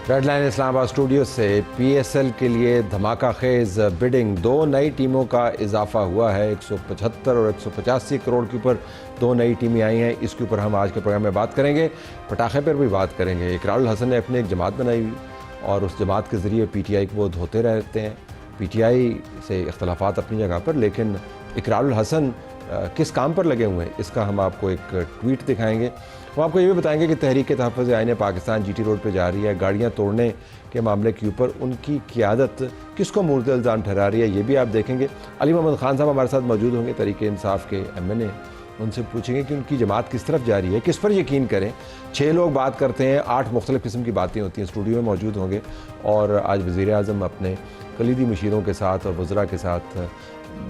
Red line اسلام آباد studio سے P S L کے لیے دھماکہ خیز بڈنگ، 2 نئی ٹیموں کا اضافہ ہوا ہے۔ 175 اور 185 کروڑ کے اوپر 2 نئی ٹیمیں آئی ہیں۔ اس کے اوپر ہم آج کے پروگرام میں بات کریں گے، پٹاخے پر بھی بات کریں گے۔ اقرار الحسن نے اپنے ایک جماعت بنائی ہوئی اور اس جماعت کے ذریعے پی ٹی آئی کو وہ دھوتے رہتے ہیں۔ پی ٹی آئی سے اختلافات اپنی جگہ پر، لیکن اقرار الحسن کس کام پر لگے ہوئے ہیں، اس کا ہم آپ کو ایک ٹویٹ دکھائیں گے۔ ہم آپ کو یہ بھی بتائیں گے کہ تحریک تحفظ آئین پاکستان جی ٹی روڈ پہ جا رہی ہے، گاڑیاں توڑنے کے معاملے کے اوپر ان کی قیادت کس کو مورد الزام ٹھہرا رہی ہے، یہ بھی آپ دیکھیں گے۔ علی محمد خان صاحب ہمارے ساتھ موجود ہوں گے، تحریک انصاف کے ایم این اے، ان سے پوچھیں گے کہ ان کی جماعت کس طرف جا رہی ہے، کس پر یقین کریں۔ 6 لوگ بات کرتے ہیں، 8 مختلف قسم کی باتیں ہوتی ہیں۔ اسٹوڈیو میں موجود ہوں گے اور آج وزیر اعظم اپنے کلیدی مشیروں کے ساتھ اور وزراء کے ساتھ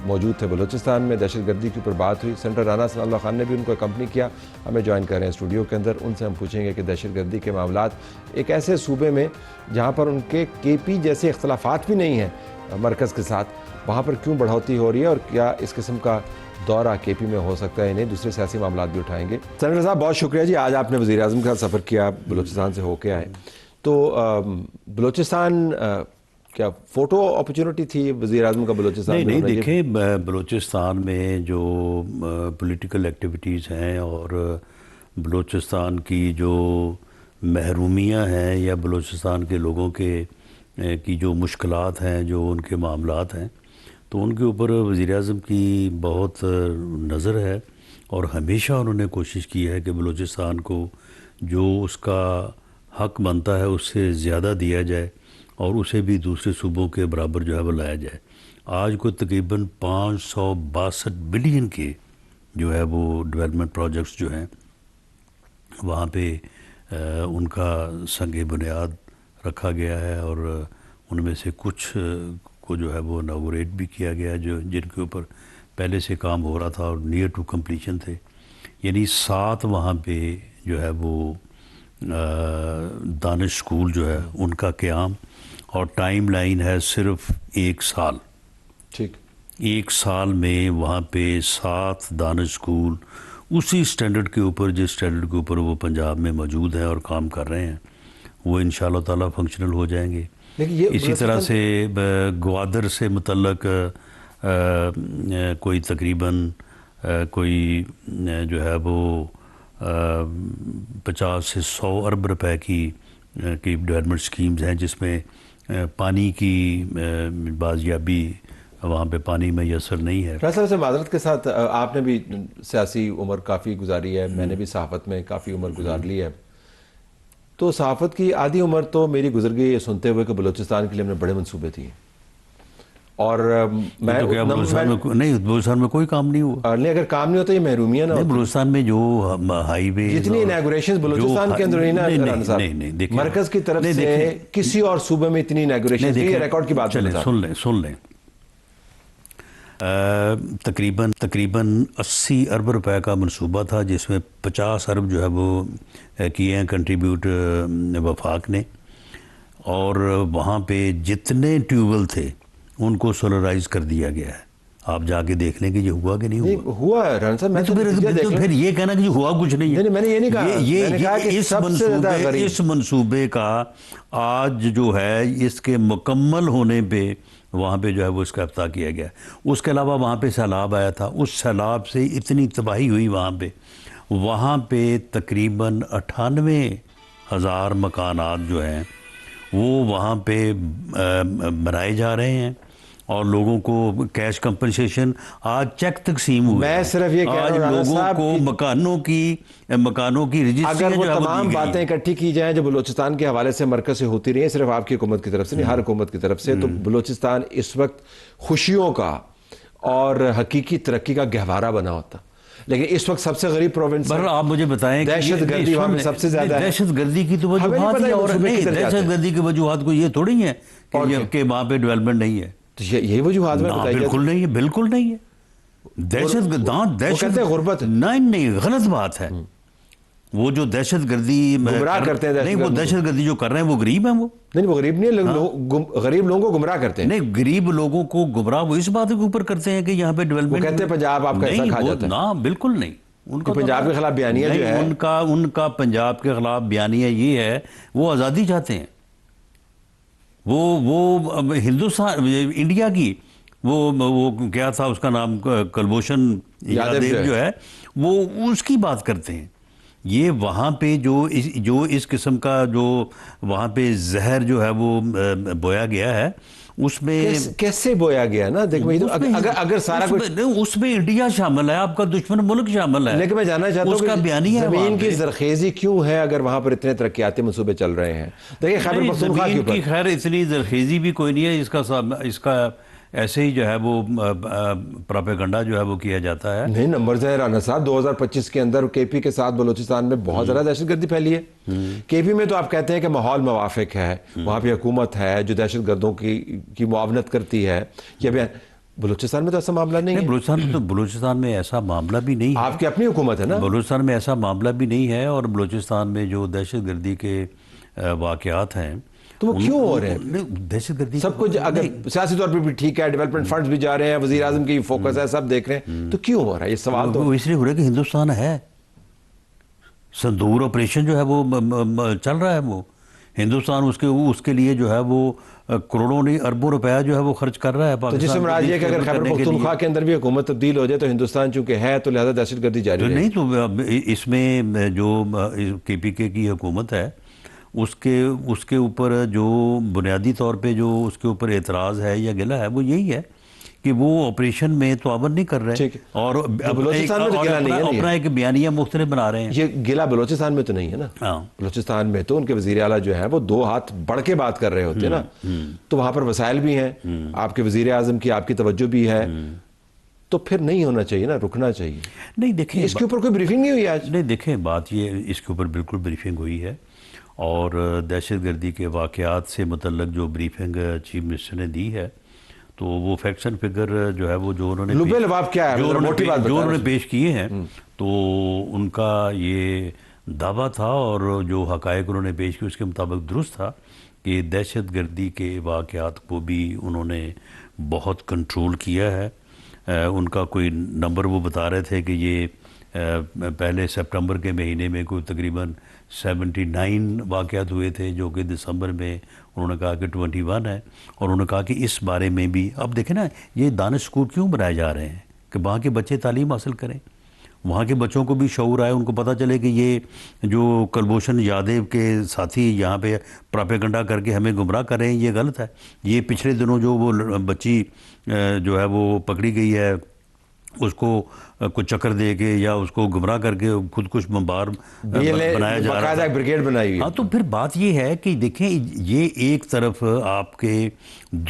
موجود تھے۔ بلوچستان میں دہشت گردی کے اوپر بات ہوئی، سینیٹر رانا ثناء اللہ خان نے بھی ان کو اکمپنی کیا، ہمیں جوائن کر رہے ہیں اسٹوڈیو کے اندر۔ ان سے ہم پوچھیں گے کہ دہشت گردی کے معاملات ایک ایسے صوبے میں جہاں پر ان کے کے پی جیسے اختلافات بھی نہیں ہیں مرکز کے ساتھ، وہاں پر کیوں بڑھوتی ہو رہی ہے اور کیا اس قسم کا دورہ کے پی میں ہو سکتا ہے، انہیں دوسرے سیاسی معاملات بھی اٹھائیں گے۔ سینیٹر صاحب بہت شکریہ جی، آج آپ نے وزیر اعظم کا سفر کیا، بلوچستان سے ہو کے آئے، تو بلوچستان کیا فوٹو اپرچونٹی تھی وزیر اعظم کا بلوچستان میں؟ نہیں دیکھیں، بلوچستان میں جو پولیٹیکل ایکٹیویٹیز ہیں اور بلوچستان کی جو محرومیاں ہیں یا بلوچستان کے لوگوں کی جو مشکلات ہیں، جو ان کے معاملات ہیں، تو ان کے اوپر وزیر اعظم کی بہت نظر ہے اور ہمیشہ انہوں نے کوشش کی ہے کہ بلوچستان کو جو اس کا حق بنتا ہے اس سے زیادہ دیا جائے اور اسے بھی دوسرے صوبوں کے برابر جو ہے وہ لایا جائے۔ آج کو تقریباً 562 بلین کے جو ہے وہ ڈیولپمنٹ پروجیکٹس جو ہیں وہاں پہ ان کا سنگ بنیاد رکھا گیا ہے اور ان میں سے کچھ کو جو ہے وہ اناگوریٹ بھی کیا گیا، جن کے اوپر پہلے سے کام ہو رہا تھا اور نیئر ٹو کمپلیشن تھے۔ یعنی 7 وہاں پہ جو ہے وہ دانش اسکول جو ہے ان کا قیام، اور ٹائم لائن ہے صرف 1 سال۔ ٹھیک، 1 سال میں وہاں پہ 7 دانش اسکول اسی سٹینڈرڈ کے اوپر، جس سٹینڈرڈ کے اوپر وہ پنجاب میں موجود ہیں اور کام کر رہے ہیں، وہ انشاءاللہ تعالیٰ فنکشنل ہو جائیں گے۔ اسی طرح سے گوادر سے متعلق کوئی تقریباً کوئی جو ہے وہ 50 سے 100 ارب روپے کی ڈیولپمنٹ سکیمز ہیں، جس میں پانی کی بازیابی، وہاں پہ پانی میسر نہیں ہے۔ فیصلہ سے معذرت کے ساتھ، آپ نے بھی سیاسی عمر کافی گزاری ہے، میں نے بھی صحافت میں کافی عمر گزار لی ہے، تو صحافت کی آدھی عمر تو میری گزر گئی یہ سنتے ہوئے کہ بلوچستان کے لیے ہم نے بڑے منصوبے دیے، اور میں بلوچستان میں کوئی کام نہیں ہوا۔ نہیں، اگر کام نہیں ہوتا یہ محرومیاں نہ، بلوچستان میں جو ہائی وے جتنی انیگوریشن بلوچستان کے اندر نہیں، مرکز کی طرف سے کسی اور صوبے میں اتنی انیگوریشن نہیں، ریکارڈ کی بات سن لیں، تقریباً 80 ارب روپے کا منصوبہ تھا، جس میں 50 ارب جو ہے وہ کیے ہیں کنٹریبیوٹ وفاق نے، اور وہاں پہ جتنے ٹیوبویل تھے ان کو سولرائز کر دیا گیا ہے۔ آپ جا کے دیکھ لیں کہ یہ ہوا کہ نہیں ہوا ہے رن صاحب، میں تو پھر یہ کہنا کہ ہوا کچھ نہیں ہے، میں نے یہ نہیں کہا۔ اس منصوبے کا آج جو ہے اس کے مکمل ہونے پہ وہاں پہ جو ہے وہ اس کا افتتاح کیا گیا۔ اس کے علاوہ وہاں پہ سیلاب آیا تھا، اس سیلاب سے اتنی تباہی ہوئی وہاں پہ تقریباً 98,000 مکانات جو ہیں وہ وہاں پہ بنائے جا رہے ہیں، اور لوگوں کو کیش کمپنسیشن، آج چیک تقسیم ہوئے، میں صرف یہ کہہ رہا ہوں آج لوگوں کو مکانوں کی رجسٹری، اگر وہ تمام باتیں اکٹھی کی جائیں جو بلوچستان کے حوالے سے مرکز سے ہوتی رہی ہیں، صرف آپ کی حکومت کی طرف سے نہیں، ہر حکومت کی طرف سے، تو بلوچستان اس وقت خوشیوں کا اور حقیقی ترقی کا گہوارہ بنا ہوتا، لیکن اس وقت سب سے غریب پروونس ہے۔ آپ مجھے بتائیں، دہشت گردی وہاں سب سے زیادہ ہے۔ دہشت گردی کی تو وجوہات ہی، اور نہیں، دہشت گردی کی وجوہات کو یہ تھوڑی ہے کہ وہاں پہ ڈیولپمنٹ نہیں ہے، یہی وجوہات میں بتائی بالکل نہیں ہے، بالکل نہیں ہے۔ دہشت غربت نہیں، غلط بات ہے۔ وہ جو دہشت گردی گمراہ کرتے ہیں، نہیں، وہ دہشت گردی جو کر رہے ہیں وہ غریب ہیں، وہ نہیں، وہ غریب نہیں، غریب لوگوں کو گمراہ کرتے ہیں۔ نہیں، غریب لوگوں کو گمراہ وہ اس بات کے اوپر کرتے ہیں کہ یہاں پہ ڈیولپمنٹ، کہتے ہیں پنجاب آپ کا ایسا کھا جاتا ہے۔ نا، بالکل نہیں، ان کا پنجاب کے خلاف بیانیہ جو ہے، ان کا پنجاب کے خلاف بیانیہ یہ ہے وہ آزادی چاہتے ہیں۔ وہ ہندوستان انڈیا کی وہ کیا تھا اس کا نام، کلبھوشن یادیو جو ہے، وہ اس کی بات کرتے ہیں. یہ وہاں پہ جو اس قسم کا جو وہاں پہ زہر جو ہے وہ بویا گیا ہے، اس میں کیسے بویا گیا نا؟ دیکھیں اگر سارا کچھ اس میں انڈیا شامل ہے، آپ کا دشمن ملک شامل ہے. لیکن میں جاننا چاہتا اس کا ہوں بیانیہ کہ ہے زمین کی زرخیزی کیوں ہے اگر وہاں پر اتنے ترقیاتی منصوبے چل رہے ہیں؟ دیکھیں خیبر پختونخوا کے زمین کی اوپر خیر اتنی زرخیزی بھی کوئی نہیں ہے، اس کا ایسے ہی جو ہے وہ پراپیگنڈا جو ہے وہ کیا جاتا ہے. نہیں، نمبرز ہے رانا صاحب. 2025 کے اندر کے پی کے ساتھ بلوچستان میں بہت زیادہ دہشت گردی پھیلی ہے. کے پی میں تو آپ کہتے ہیں کہ ماحول موافق ہے، وہاں پہ حکومت ہے جو دہشت گردوں کی معاونت کرتی ہے. بلوچستان میں تو ایسا معاملہ نہیں ہے. بلوچستان میں ایسا معاملہ بھی نہیں ہے. آپ کی اپنی حکومت ہے نا. بلوچستان میں ایسا معاملہ بھی نہیں ہے، اور بلوچستان میں جو دہشت گردی کے واقعات ہیں تو وہ کیوں ہو رہے ہیں؟ دہشت گردی سب کچھ اگر سیاسی طور پہ بھی ٹھیک ہے، ڈیولپمنٹ فنڈز بھی جا رہے ہیں، وزیر اعظم کی فوکس ہے، سب دیکھ رہے ہیں، تو کیوں ہو رہا ہے یہ سوال؟ تو وہ اس لیے ہو رہا ہے کہ ہندوستان ہے، سندور آپریشن جو ہے وہ چل رہا ہے. وہ ہندوستان اس کے لیے جو ہے وہ کروڑوں نہیں اربوں روپیہ جو ہے وہ خرچ کر رہا ہے. تو جس میں مراد یہ کہ اگر خیبر پختونخوا کے اندر بھی حکومت تبدیل ہو جائے تو ہندوستان چونکہ ہے تو لہذا دہشت گردی جاری رہے. نہیں، تو اس میں جو کے پی کے کی حکومت ہے اس کے اوپر جو بنیادی طور پہ جو اس کے اوپر اعتراض ہے یا گلہ ہے وہ یہی ہے کہ وہ آپریشن میں تعاون نہیں کر رہے، اور اپنا ایک بیانیہ مختلف بنا رہے ہیں. یہ گلہ بلوچستان میں تو نہیں ہے نا. بلوچستان میں تو ان کے وزیر اعلیٰ جو ہیں وہ دو ہاتھ بڑھ کے بات کر رہے ہوتے ہیں نا. تو وہاں پر وسائل بھی ہیں، آپ کے وزیر اعظم کی آپ کی توجہ بھی ہے، تو پھر نہیں ہونا چاہیے نا، رکنا چاہیے. نہیں دیکھیں، اس کے اوپر کوئی بریفنگ نہیں ہوئی آج؟ نہیں دیکھیں، بات یہ اس کے اوپر بالکل بریفنگ ہوئی ہے، اور دہشت گردی کے واقعات سے متعلق جو بریفنگ چیف منسٹر نے دی ہے تو وہ فیکٹس اینڈ فگر جو ہے وہ جو انہوں نے پیش کیے ہیں، تو ان کا یہ دعویٰ تھا اور جو حقائق انہوں نے پیش کی اس کے مطابق درست تھا کہ دہشت گردی کے واقعات کو بھی انہوں نے بہت کنٹرول کیا ہے. ان کا کوئی نمبر وہ بتا رہے تھے کہ یہ پہلے سپٹمبر کے مہینے میں کوئی تقریباً 79 واقعات ہوئے تھے، جو کہ دسمبر میں انہوں نے کہا کہ 21 ہے. اور انہوں نے کہا کہ اس بارے میں بھی اب دیکھیں نا، یہ دانش اسکول کیوں بنائے جا رہے ہیں کہ وہاں کے بچے تعلیم حاصل کریں، وہاں کے بچوں کو بھی شعور آئے، ان کو پتہ چلے کہ یہ جو کلبھوشن یادیو کے ساتھی یہاں پہ پراپیگنڈا کر کے ہمیں گمراہ کر رہے ہیں، یہ غلط ہے. یہ پچھلے دنوں جو وہ بچی جو ہے وہ پکڑی گئی ہے، اس کو کچھ چکر دے کے یا اس کو گمراہ کر کے خود کچھ بمبار بنایا جا رہا ہے، بریگیڈ بنائی ہوئی. ہاں، تو پھر بات یہ ہے کہ دیکھیں، یہ ایک طرف آپ کے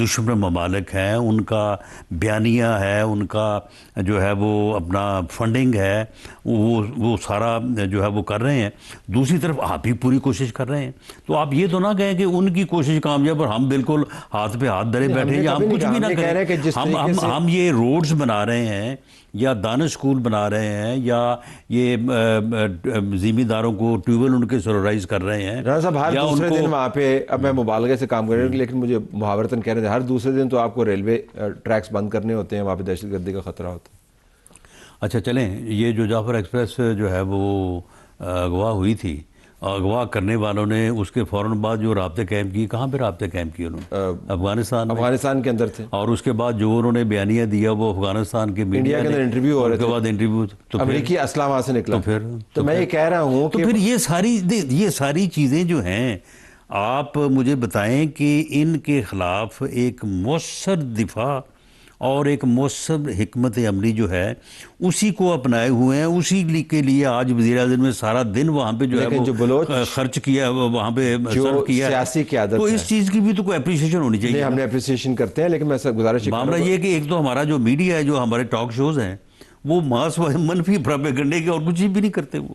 دشمن ممالک ہیں، ان کا بیانیہ ہے، ان کا جو ہے وہ اپنا فنڈنگ ہے، وہ سارا جو ہے وہ کر رہے ہیں. دوسری طرف آپ بھی پوری کوشش کر رہے ہیں. تو آپ یہ تو نہ کہیں کہ ان کی کوشش کامیاب اور ہم بالکل ہاتھ پہ ہاتھ دھرے بیٹھے یا ہم کچھ بھی نہ کریں. ہم یہ روڈز بنا رہے ہیں یا دانش اسکول بنا رہے ہیں یا یہ زمینداروں کو ٹیوبویل ان کے سولرائز کر رہے ہیں. رانا صاحب، ہر دوسرے دن وہاں پہ، اب میں مبالغے سے کام کر رہا ہوں لیکن مجھے محاورتاً کہہ رہے تھے ہر دوسرے دن تو آپ کو ریلوے ٹریکس بند کرنے ہوتے ہیں، وہاں پہ دہشت گردی کا خطرہ ہوتا ہے. اچھا چلیں، یہ جو جعفر ایکسپریس جو ہے وہ اغوا ہوئی تھی، اغوا کرنے والوں نے اس کے فوراً بعد جو رابطے قائم کی، کہاں پہ رابطے قائم کیے انہوں نے؟ افغانستان کے اندر تھے. اور اس کے بعد جو انہوں نے بیانیہ دیا وہ افغانستان کے میڈیا کے اندر انٹرویو ہو رہے تھے، اس کے بعد انٹرویو تو امریکی اسلحہ وہاں سے نکلا. تو میں یہ کہہ رہا ہوں کہ پھر یہ ساری چیزیں جو ہیں، آپ مجھے بتائیں کہ ان کے خلاف ایک مؤثر دفاع اور ایک مؤثر حکمت عملی جو ہے اسی کو اپنائے ہوئے ہیں. اسی کے لیے آج وزیر اعظم نے سارا دن وہاں پہ جو ہے وہ خرچ کیا، وہاں پہ صرف کیا. سیاسی قیادت تو اس چیز کی بھی تو کوئی اپریشیشن ہونی چاہیے. ہم نے اپریشیشن کرتے ہیں، لیکن میں گزارش معاملہ یہ ہے کہ ایک تو ہمارا جو میڈیا ہے، جو ہمارے ٹاک شوز ہیں، وہ ماس منفی پراپیگنڈے کے اور کچھ بھی نہیں کرتے. وہ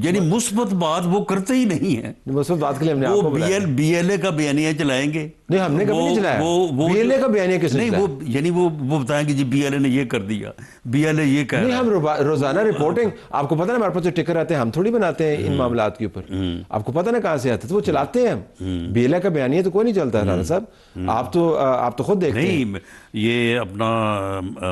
یعنی مثبت بات وہ کرتے ہی نہیں ہیں. مثبت بات کے لیے ہم نے وہ بی ایل اے کا بیانیہ چلائیں گے. نہیں، ہم نے کبھی نہیں چلایا. بی ایل اے کا بیانیہ کس نے نہیں؟ وہ یعنی وہ بتائیں کہ جی بی ایل اے نے یہ کر دیا، بی ایل اے یہ کہہ رہا ہے. نہیں، ہم روزانہ رپورٹنگ، آپ کو پتہ نا ہمارے پاس جو ٹکر آتے ہیں ہم تھوڑی بناتے ہیں ان معاملات کے اوپر. آپ کو پتہ نا کہاں سے آتے تو وہ چلاتے ہیں ہم. بی ایل اے کا بیانیہ تو کوئی نہیں چلتا ہے رانا صاحب. آپ تو خود دیکھتے ہیں. نہیں، یہ اپنا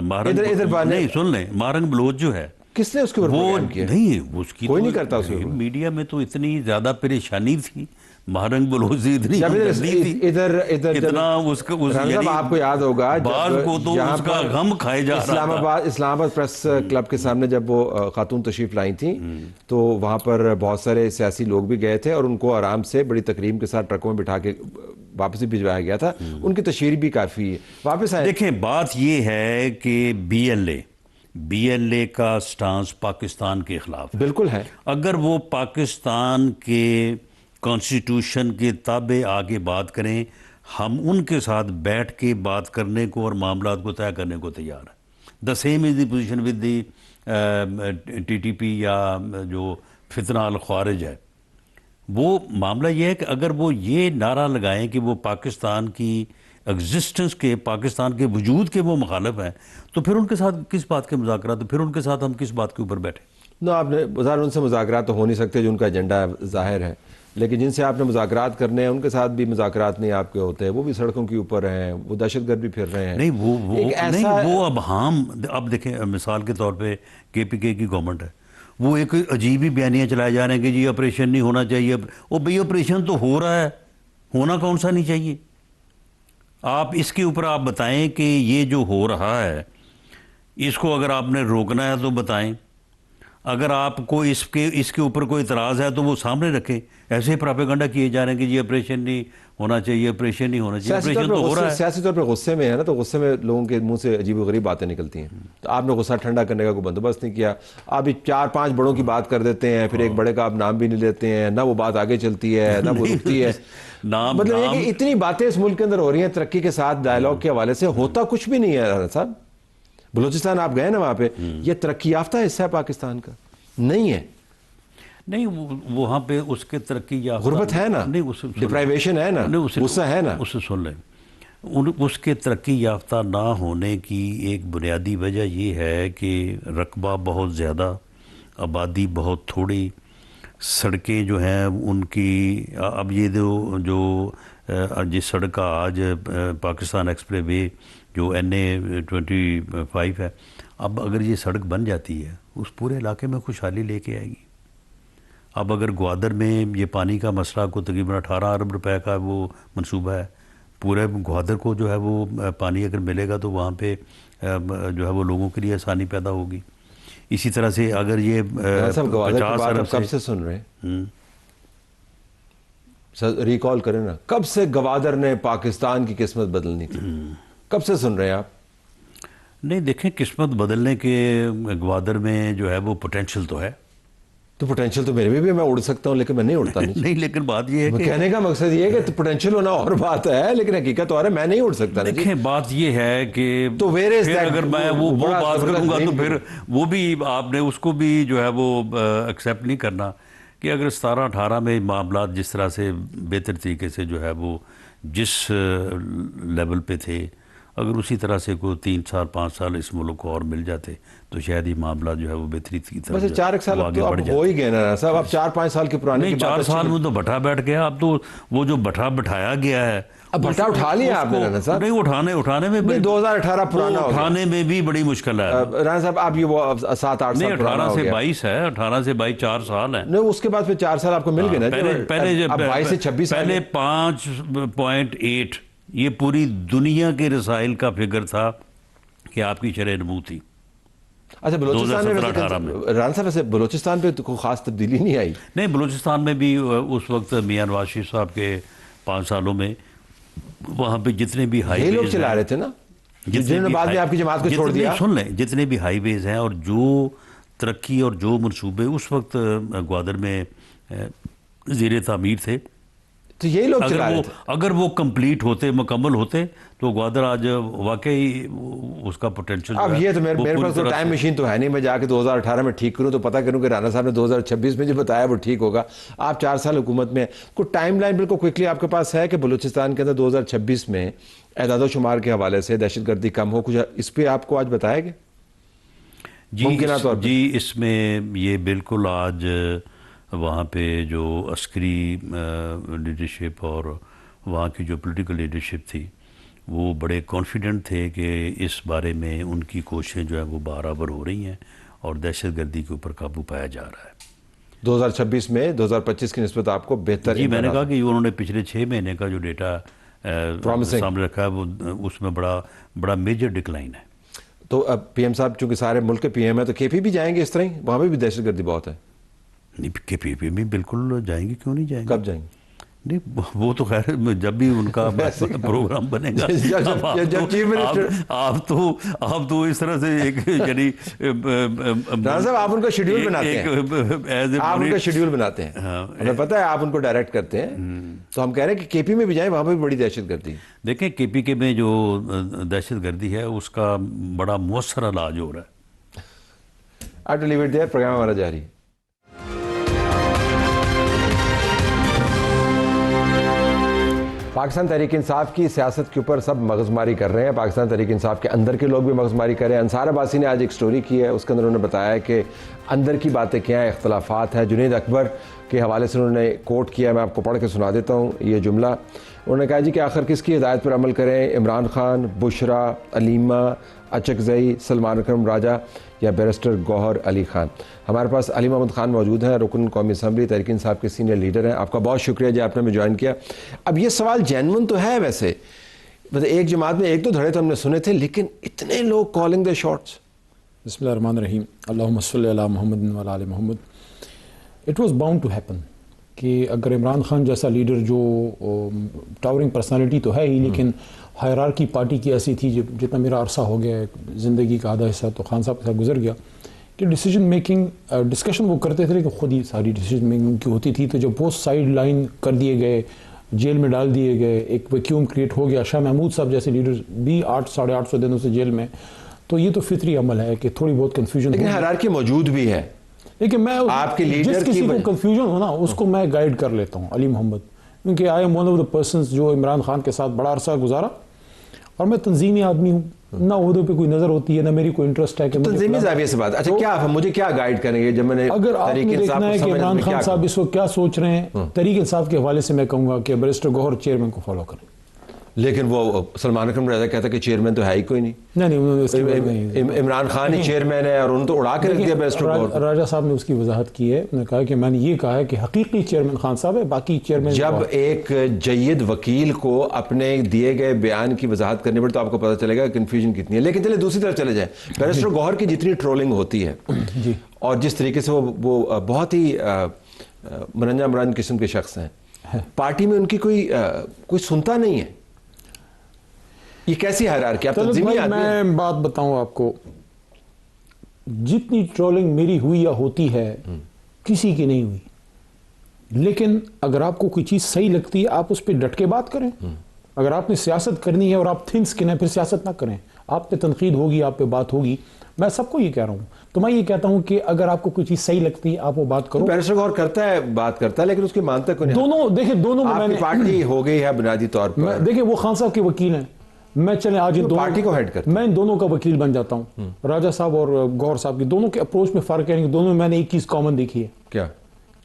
مارنگ، نہیں سن لیں، مارنگ بلوچ جو ہے، کس نے اس کے اوپر بیان کیا؟ نہیں، اس کی کوئی نہیں کرتا. اس میڈیا میں تو اتنی زیادہ پریشانی تھی مہرنگ بلوچی اتنی گندی تھی، ادھر اتنا اس کا صاحب آپ کو یاد ہوگا بعض کو تو اس کا غم کھائے جا رہا تھا۔ اسلام آباد پریس کلب کے سامنے جب وہ خاتون تشریف لائی تھیں تو وہاں پر بہت سارے سیاسی لوگ بھی گئے تھے اور ان کو آرام سے بڑی تکریم کے ساتھ ٹرکوں میں بٹھا کے واپس بھجوایا گیا تھا، ان کی تشہیر بھی کافی ہے واپس آئے۔ دیکھیں بات یہ ہے کہ بی ایل اے کا سٹانس پاکستان کے خلاف ہے۔ بالکل ہے، اگر وہ پاکستان کے کانسٹیٹیوشن کے تابع آگے بات کریں، ہم ان کے ساتھ بیٹھ کے بات کرنے کو اور معاملات کو طے کرنے کو تیار ہیں۔ The same is the position with the T T P یا جو فتنہ الخوارج ہے۔ وہ معاملہ یہ ہے کہ اگر وہ یہ نعرہ لگائیں کہ وہ پاکستان کی ایگزسٹنس کے، پاکستان کے وجود کے وہ مخالف ہیں، تو پھر ان کے ساتھ کس بات کے مذاکرات، پھر ان کے ساتھ ہم کس بات کے اوپر بیٹھیں؟ نو، آپ نے بظاہر ان سے مذاکرات تو ہو نہیں سکتے جو ان کا ایجنڈا ظاہر ہے، لیکن جن سے آپ نے مذاکرات کرنے ہیں ان کے ساتھ بھی مذاکرات نہیں آپ کے ہوتے ہیں، وہ بھی سڑکوں کے اوپر ہیں، وہ دہشت گرد بھی پھر رہے ہیں۔ نہیں وہ اب دیکھیں مثال کے طور پہ کے پی کے کی گورنمنٹ ہے، وہ ایک عجیب ہی بیانیاں چلائے جا رہے ہیں کہ جی آپریشن نہیں ہونا چاہیے۔ وہ بھئی آپریشن تو ہو رہا ہے، ہونا کون سا نہیں چاہیے؟ آپ اس کے اوپر آپ بتائیں کہ یہ جو ہو رہا ہے اس کو اگر آپ نے روکنا ہے تو بتائیں، اگر آپ کو اس کے اوپر کوئی اعتراض ہے تو وہ سامنے رکھیں۔ ایسے پراپیگنڈا کیے جا رہے ہیں کہ جی آپریشن نہیں ہونا چاہیے، آپریشن نہیں ہونا چاہیے، آپریشن تو ہو رہا ہے۔ سیاسی طور پہ غصے میں ہے نا، تو غصے میں لوگوں کے منہ سے عجیب و غریب باتیں نکلتی ہیں، تو آپ نے غصہ ٹھنڈا کرنے کا کوئی بندوبست نہیں کیا، آپ 4-5 بڑوں کی بات کر دیتے ہیں، پھر ایک بڑے کا آپ نام بھی نہیں لیتے ہیں، نہ وہ بات آگے چلتی ہے نہ وہ رکتی ہے۔ مطلب یہ کہ اتنی باتیں اس ملک کے اندر ہو رہی ہیں ترقی کے ساتھ ڈائلاگ کے حوالے سے، ہوتا کچھ بھی نہیں ہے رانا صاحب۔ بلوچستان آپ گئے نا وہاں پہ، یہ ترقی یافتہ حصہ ہے پاکستان کا نہیں ہے، نہیں وہاں پہ اس کے ترقی یافتہ غربت ہے نا، ڈپرائیویشن ہے نا، غصہ ہے نا۔ اسے سن لیں، اس کے ترقی یافتہ نہ ہونے کی ایک بنیادی وجہ یہ ہے کہ رقبہ بہت زیادہ، آبادی بہت تھوڑی، سڑکیں جو ہیں ان کی، اب یہ جو جس سڑک کا آج پاکستان ایکسپریس وے جو NA-25 ہے، اب اگر یہ سڑک بن جاتی ہے اس پورے علاقے میں خوشحالی لے کے آئے گی۔ اب اگر گوادر میں یہ پانی کا مسئلہ کو تقریباً 18 ارب روپے کا وہ منصوبہ ہے، پورے گوادر کو جو ہے وہ پانی اگر ملے گا تو وہاں پہ جو ہے وہ لوگوں کے لیے آسانی پیدا ہوگی۔ اسی طرح سے اگر یہ 50 ارب کب سے سن رہے ہیں، ریکال کریں نا، کب سے گوادر نے پاکستان کی قسمت بدلنی تھی، کب سے سن رہے ہیں آپ؟ نہیں دیکھیں، قسمت بدلنے کے گوادر میں جو ہے وہ پوٹینشل تو ہے۔ تو پوٹینشل تو میرے بھی میں اڑ سکتا ہوں لیکن میں نہیں اڑتا نہیں، لیکن بات یہ ہے کہ کہنے کا مقصد یہ ہے کہ پوٹینشل ہونا اور بات ہے لیکن حقیقت اور ہے، میں نہیں اڑ سکتا۔ دیکھیں بات یہ ہے کہ تو اگر میں وہ بات کروں گا تو پھر وہ بھی آپ نے اس کو بھی جو ہے وہ ایکسیپٹ نہیں کرنا کہ اگر 17-18 میں معاملات جس طرح سے بہتر طریقے سے جو ہے وہ جس لیول پہ تھے، اگر اسی طرح سے کوئی 3 سال 5 سال اس ملک کو اور مل جاتے تو شاید یہ معاملہ جو ہے وہ بہتری کی طرف بس 4 سال تو اب ہو ہی گئے نا صاحب، اب 4-5 سال کے پرانے نہیں، 4 سال میں تو بٹھا بیٹھ گیا، اب تو وہ جو بٹھایا گیا ہے، اب بٹھا اٹھا لیا آپ نے رانا صاحب؟ نہیں، اٹھانے میں 2018 پرانا ہو گیا، اٹھانے میں بھی بڑی مشکل ہے رانا صاحب۔ آپ یہ وہ 7-8 سال پرانا ہو گیا، 18 سے 22 ہے، 18 سے 22 4 سال ہیں۔ نہیں، اس کے بعد پھر 4 سال آپ کو مل گئے نا، پہلے اب 22 سے 26 پہلے 5.8 یہ پوری دنیا کے رسائل کا فگر تھا کہ آپ کی شرح نمو تھی۔ اچھا، بلوچستان میں رانا صاحب ویسے بلوچستان پہ کوئی خاص تبدیلی نہیں آئی؟ نہیں، بلوچستان میں بھی اس وقت میاں نواز شریف صاحب کے 5 سالوں میں وہاں پہ جتنے بھی ہائی ویز یہ لوگ چلا رہے تھے نا، جنہوں نے بعد میں آپ کی جماعت کو چھوڑ دیا۔ سن لیں، جتنے بھی ہائی ویز ہیں اور جو ترقی اور جو منصوبے اس وقت گوادر میں زیر تعمیر تھے، تو یہی لوگ چلا رہے تھے۔ اگر وہ کمپلیٹ ہوتے، مکمل ہوتے تو گوادر آج واقعی اس کا پوٹینشل۔ اب یہ تو میرے پاس تو ٹائم مشین تو ہے نہیں، میں جا کے 2018 میں ٹھیک کروں تو پتہ کروں کہ رانا صاحب نے 2026 میں جو بتایا وہ ٹھیک ہوگا۔ آپ 4 سال حکومت میں، کوئی ٹائم لائن بالکل کوئکلی آپ کے پاس ہے کہ بلوچستان کے اندر 2026 میں اعداد و شمار کے حوالے سے دہشت گردی کم ہو، کچھ اس پہ آپ کو آج بتایا گیا؟ جی، اس میں یہ بالکل آج وہاں پہ جو عسکری لیڈرشپ اور وہاں کی جو پولیٹیکل لیڈرشپ تھی وہ بڑے کانفیڈنٹ تھے کہ اس بارے میں ان کی کوششیں جو ہیں وہ برابر ہو رہی ہیں اور دہشت گردی کے اوپر قابو پایا جا رہا ہے۔ 2026 میں 2025 کی نسبت آپ کو بہتر جی میں نے کہا کہ انہوں نے پچھلے 6 مہینے کا جو ڈیٹا سامنے رکھا ہے وہ اس میں بڑا میجر ڈکلائن ہے. تو اب پی ایم صاحب چونکہ سارے ملک کے پی ایم ہیں تو کے پی بھی جائیں گے اس طرح ہی؟ وہاں پہ بھی دہشت گردی بہت ہے. نہیں کے پی بھی بالکل جائیں گے, کیوں نہیں جائیں گے. کب جائیں گے؟ نہیں وہ تو خیر جب بھی ان کا پروگرام بنے گا. آپ تو اس طرح سے ایک یعنی صاحب آپ ان کا شیڈیول بناتے ہیں, آپ ان کا شیڈیول بناتے ہیں, ہمیں پتہ ہے آپ ان کو ڈائریکٹ کرتے ہیں, تو ہم کہہ رہے ہیں کہ کے پی میں بھی جائیں, وہاں پہ بھی بڑی دہشت گردی. دیکھیں کے پی کے میں جو دہشت گردی ہے اس کا بڑا مؤثر علاج ہو رہا ہے. آپ لیو اٹ دیئر, پروگرام ہمارا جاری ہے. پاکستان تحریک انصاف کی سیاست کے اوپر سب مغز ماری کر رہے ہیں. پاکستان تحریک انصاف کے اندر کے لوگ بھی مغز ماری کر رہے ہیں. انصار عباسی نے آج ایک سٹوری کی ہے, اس کے اندر انہوں نے بتایا ہے کہ اندر کی باتیں کیا ہیں, اختلافات ہیں. جنید اکبر کے حوالے سے انہوں نے کوٹ کیا, میں آپ کو پڑھ کے سنا دیتا ہوں یہ جملہ. انہوں نے کہا جی کہ آخر کس کی ہدایت پر عمل کریں, عمران خان, بشرا, علیمہ, اچکزئی, سلمان اکرم راجہ یا بیرسٹر گوہر علی خان. ہمارے پاس علی محمد خان موجود ہیں, رکن قومی اسمبلی تحریک انصاف کے سینئر لیڈر ہیں. آپ کا بہت شکریہ جی, آپ نے ہمیں جوائن کیا. اب یہ سوال جینون تو ہے ویسے, مطلب ایک جماعت میں ایک دو دھڑے تو ہم نے سنے تھے, لیکن اتنے لوگ کالنگ دا شاٹس. بسم اللہ الرحمن الرحیم, اللہم صلی علی محمد و علی آل محمد. It was bound to happen کہ اگر عمران خان جیسا لیڈر جو ٹاورنگ پرسنالٹی تو ہے ہی, لیکن ہائرارکی پارٹی کی ایسی تھی, جتنا میرا عرصہ ہو گیا زندگی کا آدھا حصہ تو خان صاحب کے ساتھ گزر گیا, کہ ڈیسیجن میکنگ ڈسکشن وہ کرتے تھے کہ خود ہی ساری ڈیسیجن میکنگ کی ہوتی تھی. تو جب بہت سائڈ لائن کر دیے گئے, جیل میں ڈال دیے گئے, ایک ویکیوم کریٹ ہو گیا. شاہ محمود صاحب جیسے لیڈر بھی 800-850 دنوں سے جیل میں, تو یہ تو فطری عمل ہے کہ تھوڑی بہت کنفیوژن. لیکن ہائرارکی موجود بھی ہے. لیکن میں آپ کے لیڈر جس کسی کو کنفیوژن ہو نا اس کو میں گائیڈ کر لیتا ہوں, علی محمد, کیونکہ I am one of the persons جو عمران خان کے ساتھ بڑا عرصہ گزارا, اور میں تنظیمی آدمی ہوں, نہ عہدوں پہ کوئی نظر ہوتی ہے, نہ میری کوئی انٹرسٹ ہے کہ تنظیمی زاویے سے بات. اچھا کیا مجھے کیا گائیڈ کریں گے جب میں نے اگر آپ نے دیکھنا ہے کہ عمران خان صاحب اس وقت کیا سوچ رہے ہیں, تحریک انصاف کے حوالے سے میں کہوں گا کہ بیرسٹر گوہر چیئرمین کو فالو کریں. لیکن وہ سلمان اکرم راجہ کہتا ہے کہ چیئرمین تو ہے ہی کوئی نہیں. نہیں, عمران خان ہی چیئرمین ہے اور انہوں تو اڑا کے رکھ دیا بیرسٹر گوہر. راجہ صاحب نے اس کی وضاحت کی ہے, انہوں نے کہا کہ میں نے یہ کہا ہے کہ حقیقی چیئرمین خان صاحب ہے, باقی چیئرمین. جب ایک جید وکیل کو اپنے دیے گئے بیان کی وضاحت کرنی پڑے تو آپ کو پتہ چلے گا کنفیوژن کتنی ہے. لیکن چلے دوسری طرف چلے جائیں, بیرسٹر گوہر کی جتنی ٹرولنگ ہوتی ہے جی, اور جس طریقے سے وہ بہت ہی مرنجا مرنج قسم کے شخص ہیں, پارٹی میں ان کی کوئی سنتا نہیں ہے. یہ کیسی ہائرارکی؟ میں بات بتاؤں آپ کو, جتنی ٹرولنگ میری ہوئی یا ہوتی ہے کسی کی نہیں ہوئی, لیکن اگر آپ کو کوئی چیز صحیح لگتی ہے آپ اس پہ ڈٹ کے بات کریں. اگر آپ نے سیاست کرنی ہے اور آپ تھن سکن ہیں, پھر سیاست نہ کریں. آپ پہ تنقید ہوگی, آپ پہ بات ہوگی, میں سب کو یہ کہہ رہا ہوں. تو میں یہ کہتا ہوں کہ اگر آپ کو کوئی چیز صحیح لگتی ہے آپ وہ بات کرو. بیرسٹر گوہر کرتا ہے, بات کرتا ہے, لیکن اس کی مانتا کوئی نہیں. دونوں دیکھیں, دونوں میں نے پارٹی ہو گئی ہے بنیادی طور پر. دیکھیں وہ خان صاحب کے وکیل ہیں, میں چلیں آج پارٹی کو ہیڈ کرتا, میں ان دونوں کا وکیل بن جاتا ہوں. راجہ صاحب اور گوہر صاحب کی دونوں کے اپروچ میں فرق ہے, دونوں میں نے ایک چیز کامن دیکھی ہے. کیا؟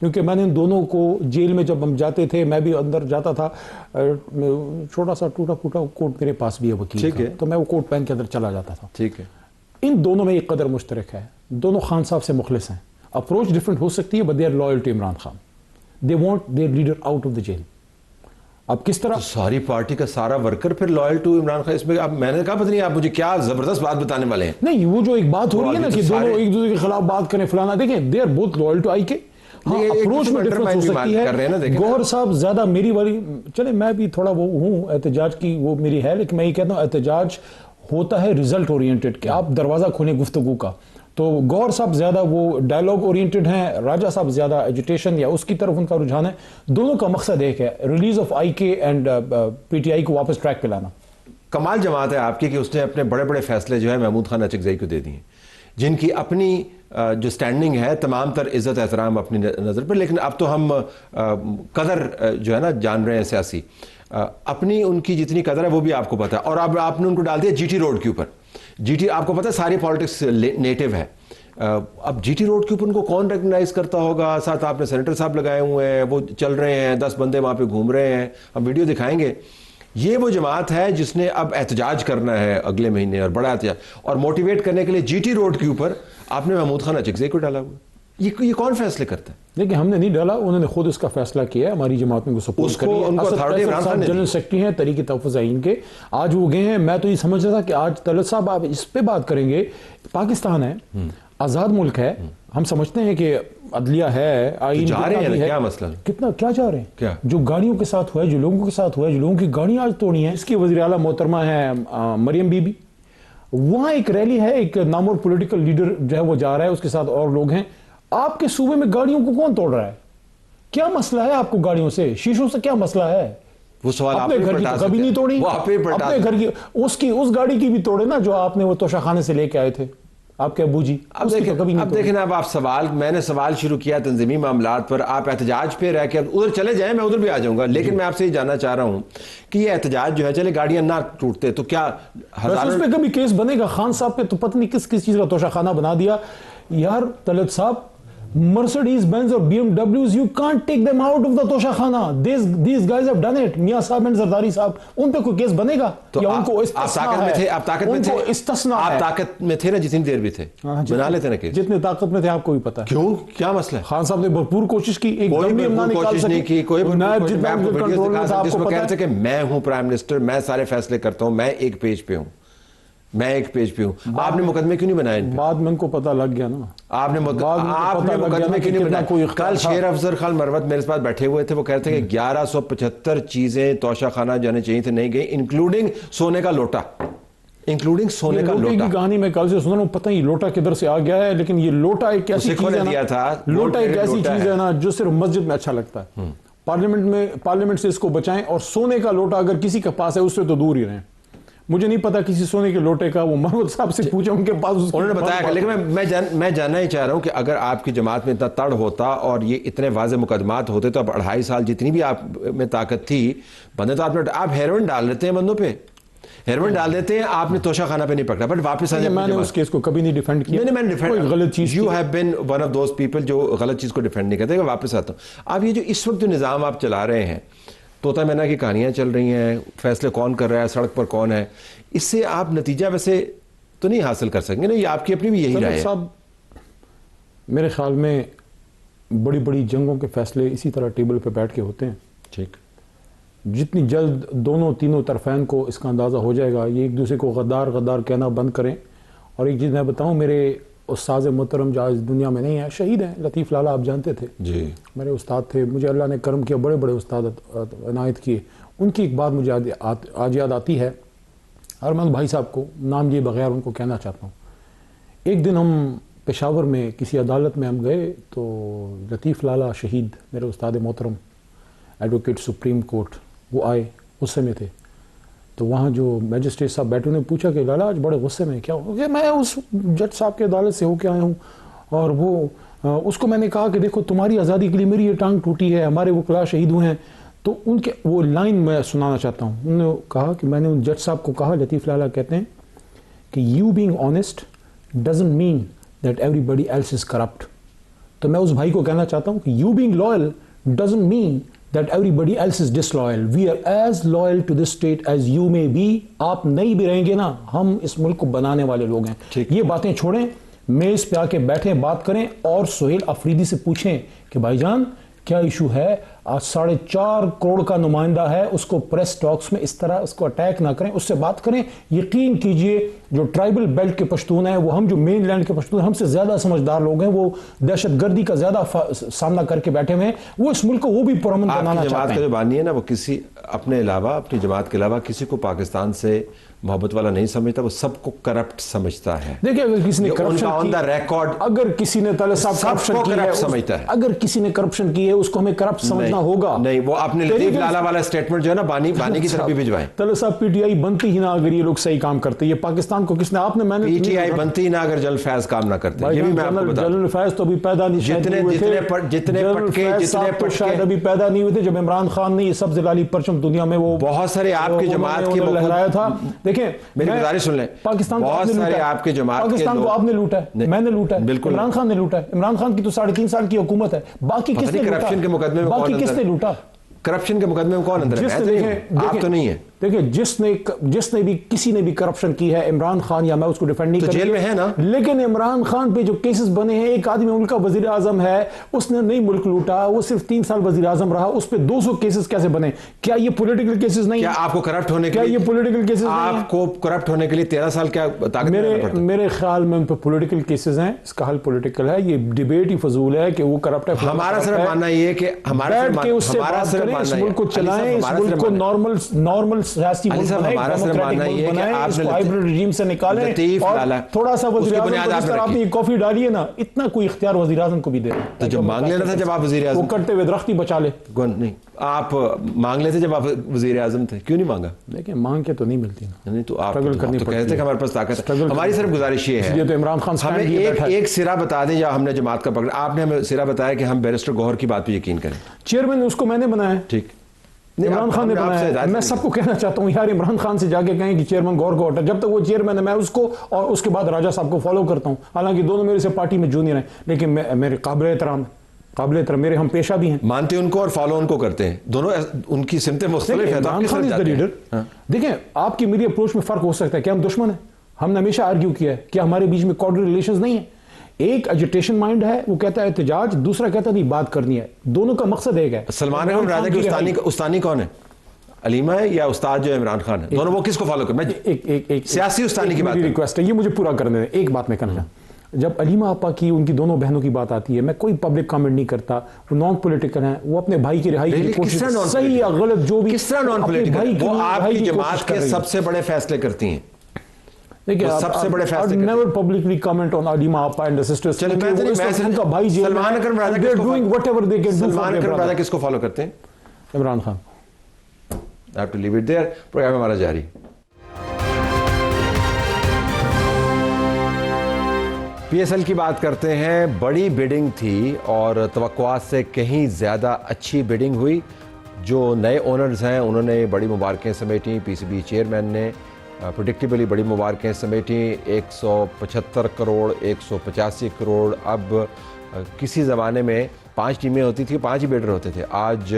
کیونکہ میں نے ان دونوں کو جیل میں جب ہم جاتے تھے, میں بھی اندر جاتا تھا, چھوٹا سا ٹوٹا پھوٹا کوٹ میرے پاس بھی ہے وکیل کا, تو میں وہ کوٹ پہن کے اندر چلا جاتا تھا. ٹھیک ہے. ان دونوں میں ایک قدر مشترک ہے, دونوں خان صاحب سے مخلص ہیں. اپروچ ڈفرنٹ ہو سکتی ہے, but they are loyal to Imran Khan. They want their leader out of the jail. اب کس طرح ساری پارٹی کا سارا ورکر پھر لائل ٹو عمران خان؟ اس میں اب میں نے کہا پتہ نہیں آپ مجھے کیا زبردست بات بتانے والے ہیں. نہیں, وہ جو ایک بات ہو رہی ہے نا کہ دونوں ایک دوسرے کے خلاف بات کریں فلانا, دیکھیں they are both loyal to I K. Approach میں ڈفرنس ہو سکتی ہے. گوہر صاحب زیادہ میری والی, چلے میں بھی تھوڑا وہ ہوں احتجاج کی وہ میری ہے, لیکن میں یہ کہتا ہوں احتجاج ہوتا ہے ریزلٹ اورینٹڈ, کہ آپ دروازہ کھولیں گفتگو کا. تو گوہر صاحب زیادہ وہ ڈائلاگ اورینٹڈ ہیں, راجہ صاحب زیادہ ایجوٹیشن یا اس کی طرف ان کا رجحان ہے. دونوں کا مقصد ایک ہے, ریلیز آف آئی کے اینڈ پی ٹی آئی کو واپس ٹریک پہ لانا. کمال جماعت ہے آپ کی کہ اس نے اپنے بڑے بڑے فیصلے جو ہے محمود خان اچکزئی کو دے دیے, جن کی اپنی جو سٹینڈنگ ہے تمام تر عزت احترام اپنی نظر پر. لیکن اب تو ہم قدر جو ہے نا جان رہے ہیں سیاسی, اپنی ان کی جتنی قدر ہے وہ بھی آپ کو پتہ ہے. اور اب آپ نے ان کو ڈال دیا جی ٹی روڈ کے اوپر. جی ٹی آپ کو پتہ ہے ساری پالیٹکس نیٹو ہے. اب جی ٹی روڈ کے اوپر ان کو کون ریکگنائز کرتا ہوگا؟ ساتھ آپ نے سینیٹر صاحب لگائے ہوئے ہیں, وہ چل رہے ہیں, 10 بندے وہاں پہ گھوم رہے ہیں, ہم ویڈیو دکھائیں گے. یہ وہ جماعت ہے جس نے اب احتجاج کرنا ہے اگلے مہینے, اور بڑا احتجاج, اور موٹیویٹ کرنے کے لیے جی ٹی روڈ کے اوپر آپ نے محمود خان اچکزئی کو ڈالا ہوا. یہ کون فیصلے کرتا ہے؟ دیکھیں ہم نے نہیں ڈالا، انہوں نے خود اس کا فیصلہ کیا ہے، ہماری جماعت میں سپورٹ کری ہے. اسد قیصر صاحب جنرل سیکرٹری ہیں تحریک تحفظ آئین کے، آج وہ گئے ہیں. میں تو یہ سمجھ رہا تھا کہ آج طلعت صاحب آپ اس پہ بات کریں گے. پاکستان ہے، آزاد ملک ہے، ہم سمجھتے ہیں کہ عدلیہ ہے، آئین جا رہے ہیں، کیا مسئلہ کتنا کیا جا رہے ہیں، جو گاڑیوں کے ساتھ ہوا ہے، جو لوگوں کے ساتھ ہوا ہے، جو لوگوں کی گاڑیاں آج توڑی ہیں. اس کی وزیر اعلیٰ محترمہ ہے مریم بی بی، وہاں ایک ریلی ہے، ایک نامور پولیٹیکل لیڈر جو ہے وہ جا رہا ہے، اس کے ساتھ اور لوگ ہیں. آپ کے صوبے میں گاڑیوں کو کون توڑ رہا ہے؟ کیا مسئلہ ہے آپ کو گاڑیوں سے، شیشوں سے کیا مسئلہ ہے؟ وہ سوال اپنے گھر کی کبھی نہیں توڑی، اپنے گھر کی اس گاڑی کی بھی توڑے نا جو آپ نے وہ توشہ خانے سے لے کے آئے تھے آپ کے ابو جی. اب دیکھیں نا، اب آپ سوال، میں نے سوال شروع کیا تنظیمی معاملات پر، آپ احتجاج پہ رہ کے ادھر چلے جائیں، میں ادھر بھی آ جاؤں گا. لیکن میں آپ سے یہ جاننا چاہ رہا ہوں کہ یہ احتجاج جو ہے، چلے گاڑیاں نہ ٹوٹتے تو کیا اس پہ کبھی کیس بنے گا؟ خان صاحب پہ تو پتہ نہیں کس چیز کا توشہ خانہ بنا دیا. یار طلعت صاحب، مرسڈیز بینز اور بی ایم ڈبلیوز، you can't take them out of the Toshakhana. These guys have done it. میاں صاحب اینڈ زرداری صاحب، ان پہ کوئی کیس بنے گا یا ان کو استثناء ہے؟ آپ طاقت میں تھے نا، جتنی دیر بھی تھے بنا لیتے نا کیس. جتنے طاقت میں تھے آپ کو بھی پتا ہے. کیوں، کیا مسئلہ ہے؟ خان صاحب نے بھرپور کوشش کی، ایک کوئی کوشش نہیں کی، کوئی جس کو کہتے کہ میں ہوں پرائم منسٹر، میں سارے فیصلے کرتا ہوں، میں ایک پیج پہ ہوں. آپ نے مقدمے کیوں نہیں بنائے؟ بعد میں ان کو پتہ لگ گیا نا. آپ نے مقدمے کیوں نہیں بنائے؟ کل شیر افضل خان مروت میرے پاس بیٹھے ہوئے تھے، وہ کہتے ہیں کہ 1175 چیزیں توشہ خانہ جانے چاہیے تھے، نہیں گئی، انکلوڈنگ سونے کا لوٹا. لوٹے کی کہانی میں کل سے سن رہا ہوں، پتہ ہی لوٹا کدھر سے آ گیا ہے. لیکن یہ لوٹا ایک ایسی چیز ہے نا، لوٹا ایک ایسی چیز ہے نا جو صرف مسجد میں اچھا لگتا ہے. پارلیمنٹ سے اس کو بچائیں. اور سونے کا لوٹا اگر کسی کے پاس ہے اس سے تو دور ہی رہیں. مجھے نہیں پتا کسی سونے کے لوٹے کا، وہ مروت صاحب سے پوچھا، ان کے پاس انہوں نے بتایا. لیکن میں جاننا ہی چاہ رہا ہوں کہ اگر آپ کی جماعت میں اتنا تڑ ہوتا اور یہ اتنے واضح مقدمات ہوتے تو اب 2.5 سال جتنی بھی آپ میں طاقت تھی، بندے تو آپ ہیروئن ڈال دیتے ہیں، بندوں پہ ہیروئن ڈال دیتے ہیں. آپ نے توشہ خانہ پہ نہیں پکڑا، بٹ واپس آ جائے. میں نے اس کیس کو کبھی نہیں ڈیفینڈ کیا. میں نے کوئی غلط چیز، you have been one of those people جو غلط چیز کو ڈیفینڈ نہیں کرتے. واپس آتا ہوں. اب یہ جو اس وقت جو نظام آپ چلا رہے ہیں، طوطا مینا کی کہانیاں چل رہی ہیں، فیصلے کون کر رہا ہے، سڑک پر کون ہے، اس سے آپ نتیجہ ویسے تو نہیں حاصل کر سکیں گے نا. یہ آپ کی اپنی بھی یہی رائے ہے. صاحب میرے خیال میں بڑی بڑی جنگوں کے فیصلے اسی طرح ٹیبل پہ بیٹھ کے ہوتے ہیں. ٹھیک، جتنی جلد دونوں تینوں طرفین کو اس کا اندازہ ہو جائے گا، یہ ایک دوسرے کو غدار کہنا بند کریں. اور ایک چیز میں بتاؤں، میرے استاذ محترم جو آج دنیا میں نہیں ہے، شہید ہیں، لطیف لالا آپ جانتے تھے جی، میرے استاد تھے. مجھے اللہ نے کرم کیا، بڑے بڑے استاد عنایت کیے. ان کی ایک بات مجھے آج یاد آتی ہے، ارمند بھائی صاحب کو نام لیے بغیر ان کو کہنا چاہتا ہوں. ایک دن ہم پشاور میں کسی عدالت میں ہم گئے تو لطیف لالا شہید، میرے استاد محترم ایڈوکیٹ سپریم کورٹ، وہ آئے، غصے میں تھے. تو وہاں جو میجسٹریٹ صاحب بیٹھے نے پوچھا کہ لالا آج بڑے غصے میں کیا ہو گیا؟ میں اس جج صاحب کے عدالت سے ہو کے آیا ہوں، اور وہ اس کو میں نے کہا کہ دیکھو تمہاری آزادی کے لیے میری یہ ٹانگ ٹوٹی ہے، ہمارے وکلاء شہید ہوئے ہیں. تو ان کے وہ لائن میں سنانا چاہتا ہوں. انہوں نے کہا کہ میں نے ان جج صاحب کو کہا، لطیف لالا کہتے ہیں کہ you being honest doesn't mean that everybody else is corrupt. تو میں اس بھائی کو کہنا چاہتا ہوں کہ you being loyal doesn't mean that everybody else is disloyal. We are as loyal to this state as you may be. آپ نہیں بھی رہیں گے نا، ہم اس ملک کو بنانے والے لوگ ہیں. یہ باتیں چھوڑیں، میز پہ آ کے بیٹھیں، بات کریں، اور سہیل افریدی سے پوچھیں کہ بھائی جان کیا ایشو ہے. آج 4.5 کروڑ کا نمائندہ ہے، اس کو پریس ٹاکس میں اس طرح اس کو اٹیک نہ کریں، اس سے بات کریں. یقین کیجئے جو ٹرائبل بیلٹ کے پشتون ہیں، وہ ہم جو مین لینڈ کے پشتون ہیں، ہم سے زیادہ سمجھدار لوگ ہیں. وہ دہشت گردی کا زیادہ سامنا کر کے بیٹھے ہوئے ہیں. وہ اس ملک کو وہ بھی پرامن بنانا چاہتے ہیں. جماعت کا جو بانی ہے نا، وہ کسی اپنے علاوہ، اپنی جماعت کے علاوہ کسی کو پاکستان سے محبت والا نہیں سمجھتا، وہ سب کو کرپٹ سمجھتا ہے. دیکھیں اگر کسی نے کرپشن ریکارڈ، اگر کسی نے طالب صاحب کرپشن کی ہے، سمجھتا ہے. اگر کسی نے کرپشن کی ہے اس کو ہمیں کرپٹ سمجھنا ہوگا. نہیں، وہ اپنے لطیف لالا والا سٹیٹمنٹ جو ہے نا بانی کی طرف بھی بھجوائیں. طالب صاحب پی ٹی آئی بنتی ہی نہ اگر یہ لوگ صحیح کام کرتے. یہ پاکستان کو کس نے، آپ نے، میں نے، پی ٹی آئی بنتی ہی نہ اگر جنرل فیض کام نہ کرتے. یہ بھی میں آپ کو بتا دوں، جنرل فیض تو ابھی پیدا نہیں، جتنے پٹکے شاید ابھی پیدا نہیں ہوئے تھے جب عمران خان نے یہ سبز لالی پرچم دنیا میں وہ بہت سارے آپ کی جماعت کے لہرایا تھا. دیکھیں میری گزارش سن لیں، پاکستان آپ کے جماعت پاکستان کو آپ نے لوٹا ہے، میں نے لوٹا ہے، عمران خان نے لوٹا ہے. عمران خان کی تو 3.5 سال کی حکومت ہے. باقی کس نے لوٹا؟ کرپشن کے مقدمے میں باقی کس نے لوٹا؟ کرپشن کے مقدمے میں کون اندر ہے؟ آپ تو نہیں ہے. دیکھیں جس نے بھی کسی نے بھی کرپشن کی ہے، عمران خان یا میں اس کو ڈیفینڈ نہیں تو کروں، جیل میں ہے نا، لیکن عمران خان پہ جو کیسز بنے ہیں، ایک آدمی ملک کا وزیر اعظم ہے، اس نے نہیں ملک لوٹا، وہ صرف 3 سال وزیر اعظم رہا، اس پہ 200 کیسز کیسے بنے؟ کیا یہ پولیٹیکل کیسز نہیں؟ کیا آپ کو کرپٹ ہونے کے کیا لیے، یہ پولیٹیکل کیسز نہیں؟ آپ کو کرپٹ ہونے کے لیے 13 سال کیا طاقت دینا پڑتا؟ میرے خیال میں ان پہ پولیٹیکل کیسز ہیں، اس کا حل پولیٹیکل ہے، یہ ڈیبیٹ ہی فضول ہے کہ وہ کرپٹ ہے۔ ہمارا صرف ماننا یہ ہے کہ بیٹھ کے اس سے بات کریں، اس ملک کو چلائیں، اس ملک کو نارمل سیاسی ملک بنائیں، ڈیموکریٹک ملک بنائیں، اس کو ہائبرڈ رجیم سے نکالیں، اور تھوڑا سا وزیر اعظم کو جس طرح آپ نے یہ کافی ڈالی ہے نا، اتنا کوئی اختیار وزیر اعظم کو بھی دے، تو جب مانگ لینا تھا، جب آپ وزیر اعظم، وہ کرتے ہوئے درخت ہی بچا لے۔ نہیں، آپ مانگ لیتے جب آپ وزیر اعظم تھے، کیوں نہیں مانگا؟ دیکھیں مانگ کے تو نہیں ملتی نا، نہیں تو آپ کرنی تو پڑتی کہتے ہیں کہ ہمارے پاس طاقت ہے۔ ہماری صرف گزارش یہ ہے، یہ تو عمران خان ہمیں ایک سرا بتا دیں، یا ہم نے جماعت کا پکڑا، آپ نے ہمیں سرا بتایا کہ ہم بیرسٹر گوہر کی بات پہ یقین کریں۔ چیئرمین اس کو میں نے بنایا ہے، ٹھیک، عمران خان نے بنایا ہے۔ میں سب کو کہنا چاہتا ہوں یار، عمران خان سے جا کے کہیں کہ چیئرمین گوہر کو ہٹا، جب تک وہ چیئرمین ہے میں اس کو اور اس کے بعد راجہ صاحب کو فالو کرتا ہوں، حالانکہ دونوں میرے سے پارٹی میں جونیئر ہیں، لیکن میرے قابل احترام میرے ہم پیشہ بھی ہیں، مانتے ان کو اور فالو ان کو کرتے ہیں، دونوں ان کی سمتیں مختلف ہیں۔ عمران خان از دی لیڈر۔ دیکھیں آپ کی میری اپروچ میں فرق ہو سکتا ہے، کیا ہم دشمن ہیں؟ ہم نے ہمیشہ آرگیو کیا ہے کہ ہمارے بیچ میں کارڈل ریلیشنز نہیں ہیں۔ ایک ایجیٹیشن مائنڈ ہے، وہ کہتا ہے احتجاج، دوسرا کہتا ہے نہیں بات کرنی ہے، دونوں کا مقصد ایک ہے۔ سلمان احمد راجہ کی استانی کون ہے؟ علیمہ ہے یا استاد جو عمران خان ہے؟ دونوں وہ کس کو فالو کریں؟ ایک سیاسی استانی کی بات ریکویسٹ ہے، یہ مجھے پورا کرنے دیں۔ ایک بات میں کہنا چاہتا ہوں، جب علیمہ آپا کی ان کی دونوں بہنوں کی بات آتی ہے، میں کوئی پبلک کامنٹ نہیں کرتا، وہ نان پولیٹیکل ہیں، وہ اپنے بھائی کی رہائی کی کوشش، صحیح یا غلط جو بھی، کس طرح نان پولیٹیکل؟ وہ آپ کی جماعت کے سب سے بڑے فیصلے کرتی ہیں، دیکھیں سب سے بڑے فیصلے never publicly comment on Alima آپا اینڈ سسٹرز۔ ان کا بھائی جیل میں، سلمان اکرم راجہ they are doing whatever they can do for Salman their Akram brother۔ راجہ کس کو فالو کرتے ہیں؟ Imran Khan. I have to leave it there۔ Program ہمارا جاری۔ پی ایس ایل کی بات کرتے ہیں، بڑی بیڈنگ تھی اور توقعات سے کہیں زیادہ اچھی بیڈنگ ہوئی۔ جو نئے اونرز ہیں انہوں نے بڑی مبارکیں سمیٹیں، پی سی بی چیئرمین نے پریڈکٹیبلی بڑی مبارکیں سمیٹیں، 175 کروڑ، 185 کروڑ۔ اب کسی زمانے میں 5 ٹیمیں ہوتی تھیں، 5 ہی بیڈر ہوتے تھے، آج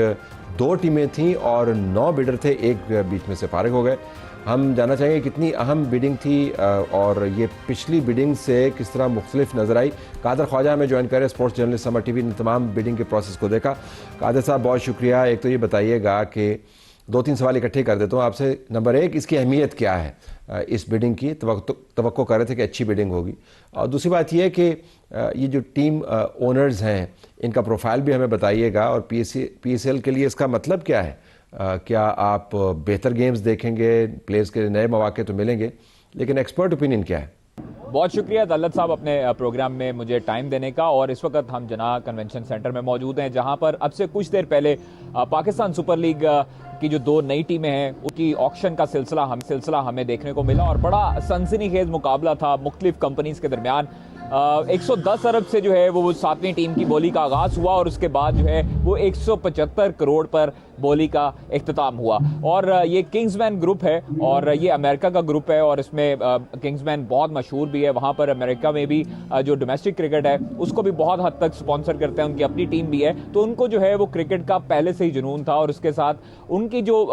2 ٹیمیں تھیں اور 9 بیڈر تھے، ایک بیچ میں سے فارغ ہو گئے۔ ہم جاننا چاہیں گے کتنی اہم بیڈنگ تھی اور یہ پچھلی بیڈنگ سے کس طرح مختلف نظر آئی۔ قادر خواجہ ہمیں جوائن کرے، اسپورٹس جرنلسٹ سمر ٹی وی نے تمام بیڈنگ کے پروسیس کو دیکھا۔ قادر صاحب بہت شکریہ۔ ایک تو یہ بتائیے گا کہ 2-3 سوال اکٹھے کر دیتا ہوں آپ سے۔ نمبر 1، اس کی اہمیت کیا ہے؟ اس بیڈنگ کی توقع کر رہے تھے کہ اچھی بیڈنگ ہوگی، اور دوسری بات یہ ہے کہ یہ جو ٹیم اونرز ہیں ان کا پروفائل بھی ہمیں بتائیے گا، اور پی ایس ایل کے لیے اس کا مطلب کیا ہے؟ کیا آپ بہتر گیمز دیکھیں گے؟ پلیئرز کے نئے مواقع تو ملیں گے، لیکن ایکسپرٹ اوپینین کیا ہے؟ بہت شکریہ دولت صاحب اپنے پروگرام میں مجھے ٹائم دینے کا، اور اس وقت ہم جناح کنونشن سینٹر میں موجود ہیں، جہاں پر اب سے کچھ دیر پہلے پاکستان سپر لیگ کی جو 2 نئی ٹیمیں ہیں ان کی آکشن کا سلسلہ ہمیں دیکھنے کو ملا، اور بڑا سنسنی خیز مقابلہ تھا مختلف کمپنیز کے درمیان۔ 110 ارب سے جو ہے وہ 7ویں ٹیم کی بولی کا آغاز ہوا، اور اس کے بعد جو ہے وہ 175 کروڑ پر بولی کا اختتام ہوا۔ اور یہ کنگز مین گروپ ہے، اور یہ امریکہ کا گروپ ہے، اور اس میں کنگز مین بہت مشہور بھی ہے، وہاں پر امریکہ میں بھی جو ڈومیسٹک کرکٹ ہے اس کو بھی بہت حد تک سپانسر کرتے ہیں، ان کی اپنی ٹیم بھی ہے، تو ان کو جو ہے وہ کرکٹ کا پہلے سے ہی جنون تھا، اور اس کے ساتھ ان کی جو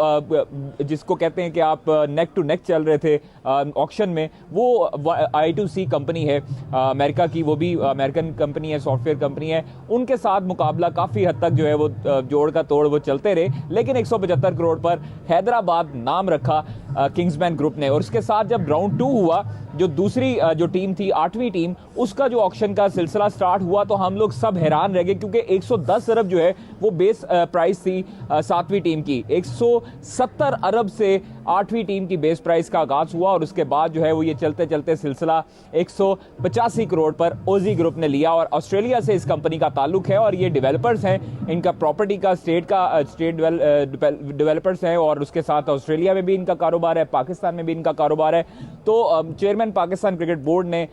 جس کو کہتے ہیں کہ آپ نیک ٹو نیک چل رہے تھے آکشن میں، وہ I2C کمپنی ہے امریکہ کی، وہ بھی امریکن کمپنی ہے، سافٹ ویئر کمپنی ہے، ان کے ساتھ مقابلہ کافی حد تک جو ہے وہ جوڑ کا توڑ وہ چلتے رہے، لیکن 175 کروڑ پر حیدرآباد نام رکھا کنگز مین گروپ نے۔ اور اس کے ساتھ جب راؤنڈ 2 ہوا، جو دوسری جو ٹیم تھی 8ویں ٹیم، اس کا جو آکشن کا سلسلہ سٹارٹ ہوا تو ہم لوگ سب حیران رہ گئے، کیونکہ 110 ارب جو ہے وہ بیس پرائز تھی 7ویں ٹیم کی، 170 ارب سے 8ویں ٹیم کی بیس پرائز کا آغاز ہوا، اور اس کے بعد جو ہے وہ یہ چلتے چلتے سلسلہ 185 کروڑ پر اوزی گروپ نے لیا، اور آسٹریلیا سے اس کمپنی کا تعلق ہے، اور یہ ڈیولپرز ہیں، ان کا پراپرٹی کا اسٹیٹ ڈیولپرز ہیں، اور اس کے ساتھ آسٹریلیا میں بھی ان کا کاروبار ہے، پاکستان میں بھی ان کا کاروبار ہے۔ تو چیئرمین پاکستان کرکٹ بورڈ نے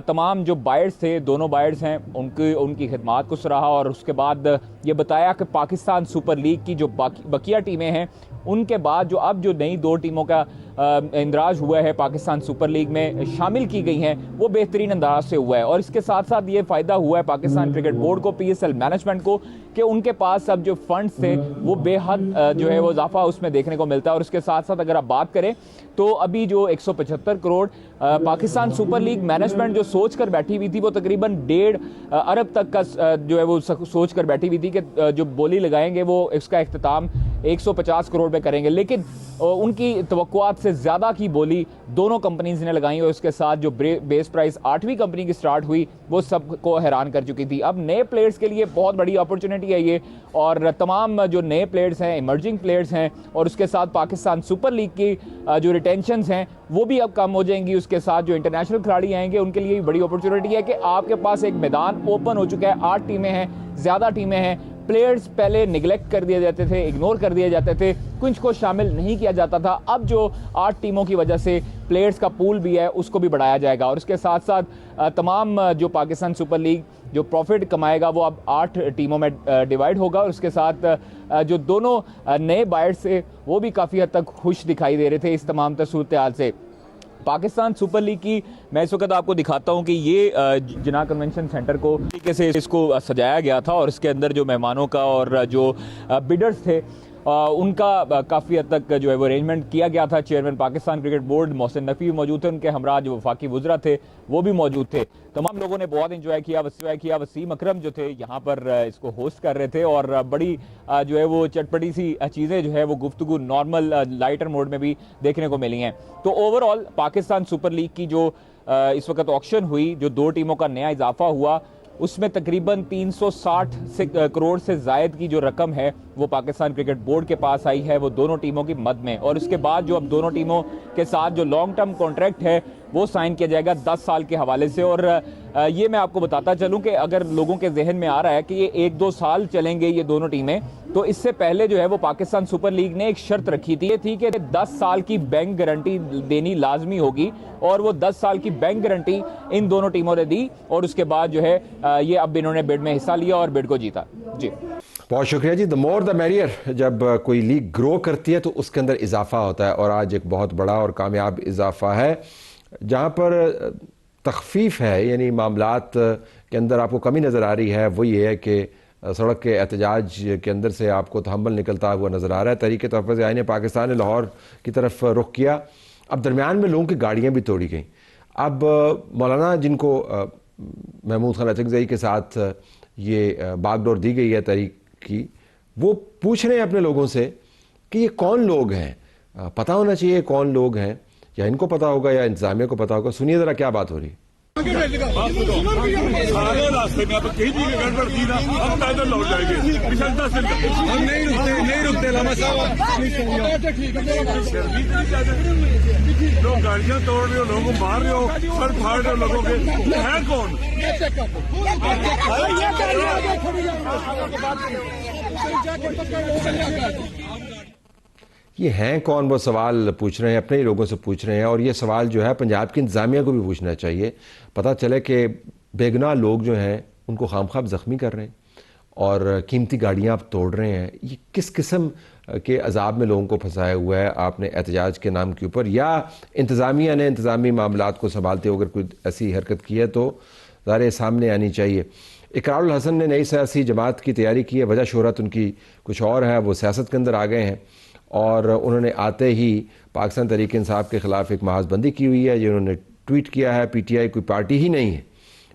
تمام جو بائرز تھے، دونوں بائرز ہیں، ان کی خدمات کو سراہا، اور اس کے بعد یہ بتایا کہ پاکستان سپر لیگ کی جو بقیہ ٹیمیں ہیں ان کے بعد جو اب جو نئی 2 ٹیموں کا اندراج ہوا ہے پاکستان سپر لیگ میں شامل کی گئی ہیں وہ بہترین انداز سے ہوا ہے، اور اس کے ساتھ ساتھ یہ فائدہ ہوا ہے پاکستان کرکٹ بورڈ کو، پی ایس ایل مینجمنٹ کو، کہ ان کے پاس اب جو فنڈز تھے وہ بے حد جو ہے وہ اضافہ اس میں دیکھنے کو ملتا ہے۔ اور اس کے ساتھ ساتھ اگر آپ بات کریں تو ابھی جو 175 crore Pakistan super league management جو سوچ کر بیٹھی ہوئی تھی وہ تقریباً 1.5 ارب تک کا جو ہے وہ سوچ کر بیٹھی ہوئی تھی کہ جو بولی لگائیں گے وہ اس کا اختتام 150 کروڑ پہ کریں گے، لیکن ان کی توقعات سے زیادہ کی بولی دونوں کمپنیز نے لگائیں، اور اس کے ساتھ جو بیس پرائس 8ویں کمپنی کی سٹارٹ ہوئی وہ سب کو حیران کر چکی تھی۔ اب نئے پلیئرز کے لیے بہت بڑی اپرچونٹی ہے یہ، اور تمام جو نئے پلیئرز ہیں، ایمرجنگ پلیئرز ہیں، اور اس کے ساتھ پاکستان سپر لیگ کی جو ریٹینشنز ہیں وہ بھی اب کم ہو جائیں گی۔ اس کے ساتھ جو انٹرنیشنل کھلاڑی آئیں گے ان کے لیے بھی بڑی اپرچونٹی ہے کہ آپ کے پاس ایک میدان اوپن ہو چکا ہے، 8 ٹیمیں ہیں، زیادہ ٹیمیں ہیں، پلیئرز پہلے نگلیکٹ کر دیے جاتے تھے، اگنور کر دیے جاتے تھے، کچھ کو شامل نہیں کیا جاتا تھا، اب جو 8 ٹیموں کی وجہ سے پلیئرز کا پول بھی ہے اس کو بھی بڑھایا جائے گا، اور اس کے ساتھ ساتھ تمام جو پاکستان سپر لیگ جو پروفٹ کمائے گا وہ اب 8 ٹیموں میں ڈیوائیڈ ہوگا، اور اس کے ساتھ جو دونوں نئے بائرز تھے وہ بھی کافی حد تک خوش دکھائی دے رہے تھے اس تمام صورتحال سے۔ پاکستان سپر لیگ کی میں اس وقت آپ کو دکھاتا ہوں کہ یہ جناح کنونشن سینٹر کو طریقے سے اس کو سجایا گیا تھا، اور اس کے اندر جو مہمانوں کا اور جو بیڈرز تھے ان کا کافی حد تک جو ہے وہ ارینجمنٹ کیا گیا تھا۔ Chairman Pakistan cricket board Mohsin Naqvi بھی موجود تھے، ان کے ہمراہ جو وفاقی وزراء تھے وہ بھی موجود تھے، تمام لوگوں نے بہت انجوائے کیا۔ وسیم اکرم جو تھے یہاں پر اس کو ہوسٹ کر رہے تھے، اور بڑی جو ہے وہ چٹپٹی سی چیزیں جو ہے وہ گفتگو نارمل لائٹر موڈ میں بھی دیکھنے کو ملی ہیں۔ تو over all Pakistan super league کی جو اس وقت آکشن ہوئی، جو 2 ٹیموں کا نیا اضافہ ہوا، اس میں تقریباً 360 کروڑ سے زائد کی جو رقم ہے وہ پاکستان کرکٹ بورڈ کے پاس آئی ہے، وہ دونوں ٹیموں کی مد میں، اور اس کے بعد جو اب دونوں ٹیموں کے ساتھ جو لانگ ٹرم کانٹریکٹ ہے وہ سائن کیا جائے گا 10 سال کے حوالے سے۔ اور یہ میں آپ کو بتاتا چلوں کہ اگر لوگوں کے ذہن میں آ رہا ہے کہ یہ 1-2 سال چلیں گے یہ دونوں ٹیمیں، تو اس سے پہلے جو ہے وہ پاکستان سپر لیگ نے ایک شرط رکھی تھی، یہ تھی کہ 10 سال کی بینک گارنٹی دینی لازمی ہوگی، اور وہ 10 سال کی بینک گارنٹی ان دونوں ٹیموں نے دی، اور اس کے بعد جو ہے یہ اب انہوں نے بڈ میں حصہ لیا اور بڈ کو جیتا۔ جی بہت شکریہ جی۔ دا مور دا میریئر، جب کوئی لیگ گرو کرتی ہے تو اس کے اندر اضافہ ہوتا ہے، اور آج ایک بہت بڑا اور کامیاب اضافہ ہے جہاں پر تخفیف ہے، یعنی معاملات کے اندر آپ کو کمی نظر آ رہی ہے، وہ یہ ہے کہ سڑک کے احتجاج کے اندر سے آپ کو تحمل نکلتا ہوا نظر آ رہا ہے۔ تحریک تحفظ آئین پاکستان نے لاہور کی طرف رخ کیا، اب درمیان میں لوگوں کی گاڑیاں بھی توڑی گئیں۔ اب مولانا جن کو محمود خان اچکزئی کے ساتھ یہ باغ ڈور دی گئی ہے تحریک کی، وہ پوچھ رہے ہیں اپنے لوگوں سے کہ یہ کون لوگ ہیں، پتہ ہونا چاہیے کون لوگ ہیں، یا ان کو پتہ ہوگا یا انتظامیہ کو پتہ ہوگا۔ سنیے ذرا کیا بات ہو رہی ہے۔ سارے راستے میں کہیں بھی گڑبڑ تھی نا، ہم پیدل لوٹ جائیں گے، ہم نہیں رکتے لاما صاحب، لوگ گاڑیاں توڑ رہے ہو، لوگوں کو مار رہے ہو، سر پھاڑ رہے ہو لوگوں کے، ہے کون؟ یہ ہیں کون، وہ سوال پوچھ رہے ہیں، اپنے ہی لوگوں سے پوچھ رہے ہیں، اور یہ سوال جو ہے پنجاب کی انتظامیہ کو بھی پوچھنا چاہیے۔ پتہ چلے کہ بے گناہ لوگ جو ہیں ان کو خام خواہ زخمی کر رہے ہیں اور قیمتی گاڑیاں آپ توڑ رہے ہیں۔ یہ کس قسم کے عذاب میں لوگوں کو پھنسایا ہوا ہے آپ نے احتجاج کے نام کے اوپر، یا انتظامیہ نے انتظامی معاملات کو سنبھالتے ہو اگر کوئی ایسی حرکت کی ہے تو ظاہر سامنے آنی چاہیے۔ اقرار الحسن نے نئی سیاسی جماعت کی تیاری کی ہے، وجہ شہرت ان کی کچھ اور ہے، وہ سیاست کے اندر آ گئے ہیں، اور انہوں نے آتے ہی پاکستان تحریک انصاف کے خلاف ایک محاذ بندی کی ہوئی ہے، یہ انہوں نے ٹویٹ کیا ہے۔ پی ٹی آئی کوئی پارٹی ہی نہیں ہے،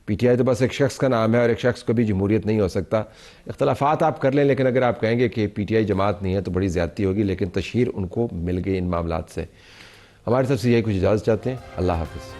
پی ٹی آئی تو بس ایک شخص کا نام ہے، اور ایک شخص کبھی جمہوریت نہیں ہو سکتا۔ اختلافات آپ کر لیں، لیکن اگر آپ کہیں گے کہ پی ٹی آئی جماعت نہیں ہے تو بڑی زیادتی ہوگی، لیکن تشہیر ان کو مل گئی ان معاملات سے۔ ہماری طرف سے یہی کچھ اجازت چاہتے ہیں، اللہ حافظ۔